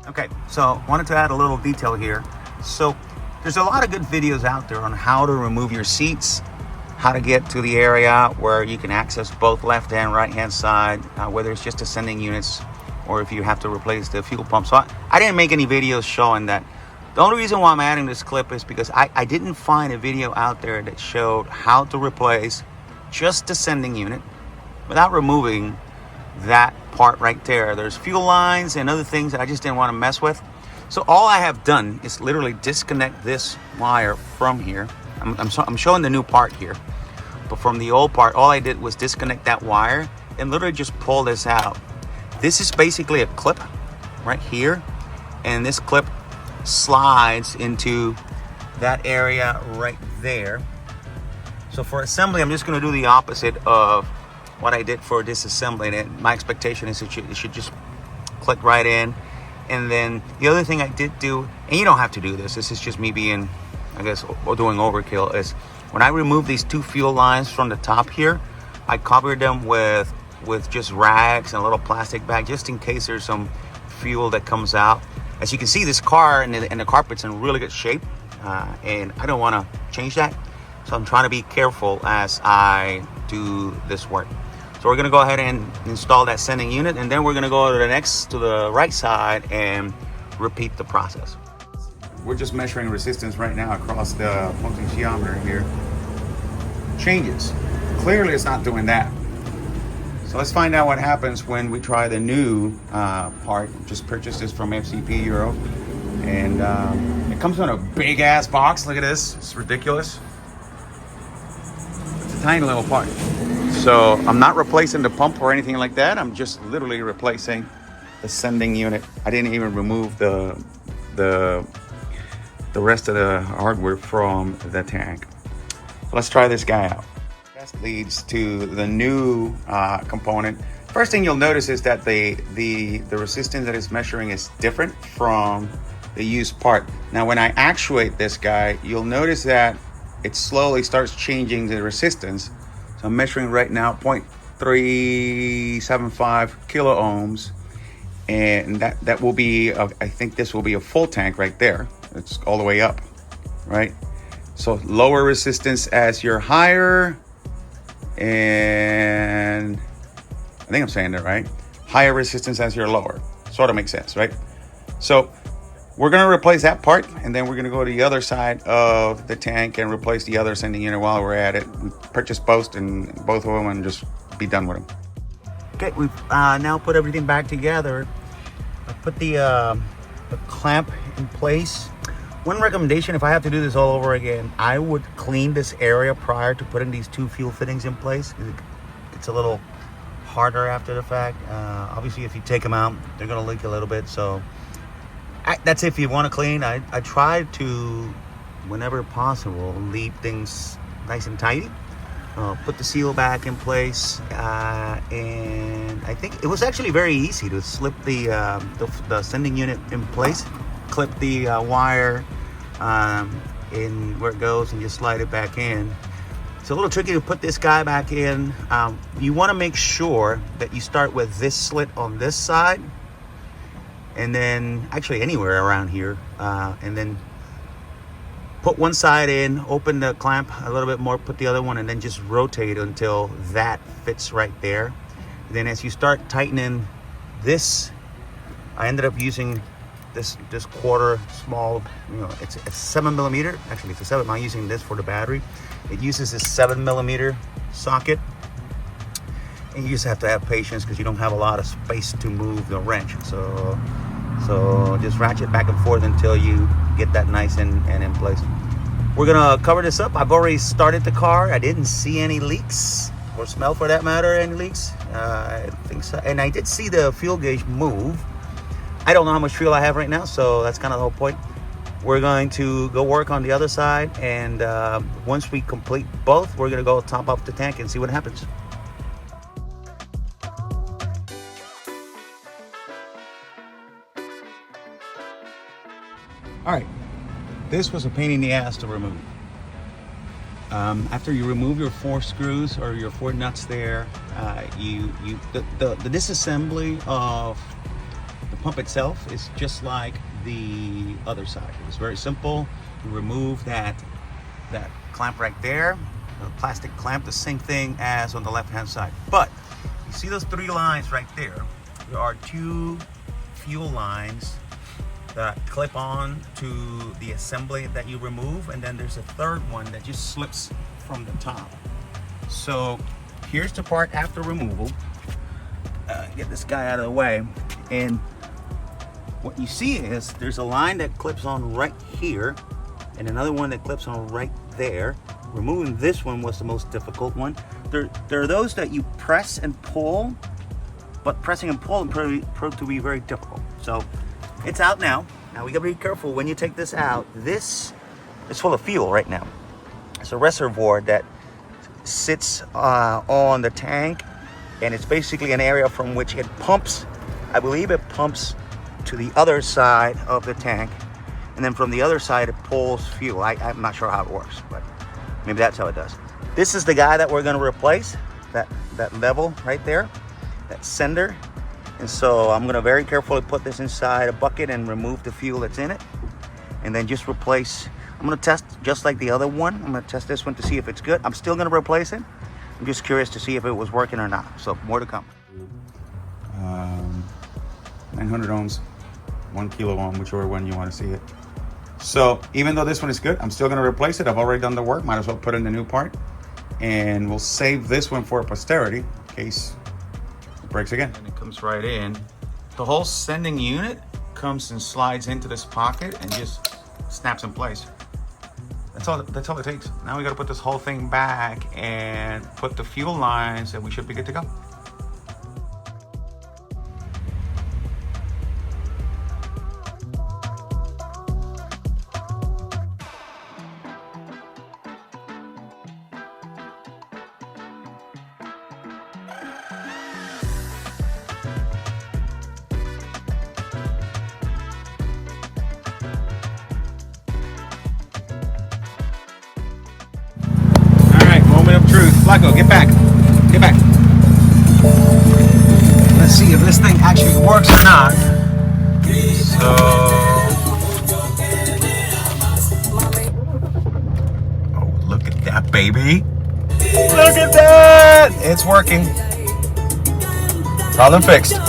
Okay, so wanted to add a little detail here. So there's a lot of good videos out there on how to remove your seats, how to get to the area where you can access both left and right hand side, whether it's just ascending units or if you have to replace the fuel pump. So I didn't make any videos showing that. The only reason why I'm adding this clip is because I didn't find a video out there that showed how to replace just the sending unit without removing that part right there. There's fuel lines and other things that I just didn't want to mess with. So all I have done is literally disconnect this wire from here. I'm showing the new part here, but from the old part, all I did was disconnect that wire and literally just pull this out. This is basically a clip right here, and this clip slides into that area right there. So for assembly, I'm just going to do the opposite of what I did for disassembling it. My expectation is it should just click right in. And then the other thing I did do, and you don't have to do this, this is just me being, I guess, doing overkill, is when I removed these two fuel lines from the top here, I covered them with just rags and a little plastic bag, just in case there's some fuel that comes out. As you can see, this car and the carpet's in really good shape, and I don't want to change that. So I'm trying to be careful as I do this work. So we're going to go ahead and install that sending unit, and then we're going to go to the right side and repeat the process. We're just measuring resistance right now across the potentiometer here. Changes. Clearly it's not doing that. So let's find out what happens when we try the new part. Just purchased this from FCP Euro, and it comes in a big ass box. Look at this, it's ridiculous. It's a tiny little part. So I'm not replacing the pump or anything like that. I'm just literally replacing the sending unit. I didn't even remove the rest of the hardware from the tank. Let's try this guy out. That leads to the new component. First thing you'll notice is that the resistance that it's measuring is different from the used part. Now when I actuate this guy, you'll notice that it slowly starts changing the resistance. So I'm measuring right now 0.375 kilo ohms, and that will be I think this will be a full tank right there. It's all the way up, right? So lower resistance as you're higher, and I think I'm saying that right. Higher resistance as you're lower. Sort of makes sense, right? So we're going to replace that part, and then we're going to go to the other side of the tank and replace the other sending unit while we're at it. We purchase both of them and just be done with them. Okay, we've now put everything back together. I put the clamp in place. One recommendation, if I have to do this all over again, I would clean this area prior to putting these two fuel fittings in place. It's a little harder after the fact. Obviously, if you take them out, they're going to leak a little bit, so that's if you want to clean. I try to, whenever possible, leave things nice and tidy. Put the seal back in place, and I think it was actually very easy to slip the sending unit in place, clip the wire in where it goes, and just slide it back in. It's a little tricky to put this guy back in. You want to make sure that you start with this slit on this side, and then actually anywhere around here, and then put one side in, open the clamp a little bit more, put the other one, and then just rotate until that fits right there. And then as you start tightening this, I ended up using this quarter small, it's a 7mm. Actually, it's a 7. I'm using this for the battery. It uses this 7mm socket. And you just have to have patience because you don't have a lot of space to move the wrench. So just ratchet back and forth until you get that nice and in place. We're gonna cover this up. I've already started the car. I didn't see any leaks, or smell for that matter any leaks. I think so. And I did see the fuel gauge move. I don't know how much fuel I have right now, so that's kind of the whole point. We're going to go work on the other side, and once we complete both, we're gonna go top up the tank and see what happens. All right, this was a pain in the ass to remove. After you remove your 4 screws or your 4 nuts there, the disassembly of the pump itself is just like the other side. It's very simple. You remove that clamp right there, the plastic clamp, the same thing as on the left-hand side. But you see those 3 lines right there? There are 2 fuel lines that clip on to the assembly that you remove, and then there's a 3rd one that just slips from the top. So here's the part after removal. Get this guy out of the way, and what you see is there's a line that clips on right here and another one that clips on right there. Removing this one was the most difficult one. There are those that you press and pull, but pressing and pulling proved to be very difficult. So it's out now. Now we gotta be careful when you take this out. This is full of fuel right now. It's a reservoir that sits on the tank, and it's basically an area from which it pumps. I believe it pumps to the other side of the tank, and then from the other side it pulls fuel. I'm not sure how it works, but maybe that's how it does. This is the guy that we're gonna replace, that level right there, that sender. And so I'm gonna very carefully put this inside a bucket and remove the fuel that's in it, and then just replace. I'm gonna test just like the other one. I'm gonna test this one to see if it's good. I'm still gonna replace it. I'm just curious to see if it was working or not. So more to come. 900 ohms, 1 kilo ohm, whichever one you want to see it. So even though this one is good, I'm still gonna replace it. I've already done the work. Might as well put in the new part, and we'll save this one for posterity in case breaks again. And it comes right in. The whole sending unit comes and slides into this pocket and just snaps in place. That's all it takes. Now we got to put this whole thing back and put the fuel lines, and we should be good to go. Flacco, get back. Get back. Let's see if this thing actually works or not. So, oh, look at that, baby. Look at that. It's working. Problem fixed.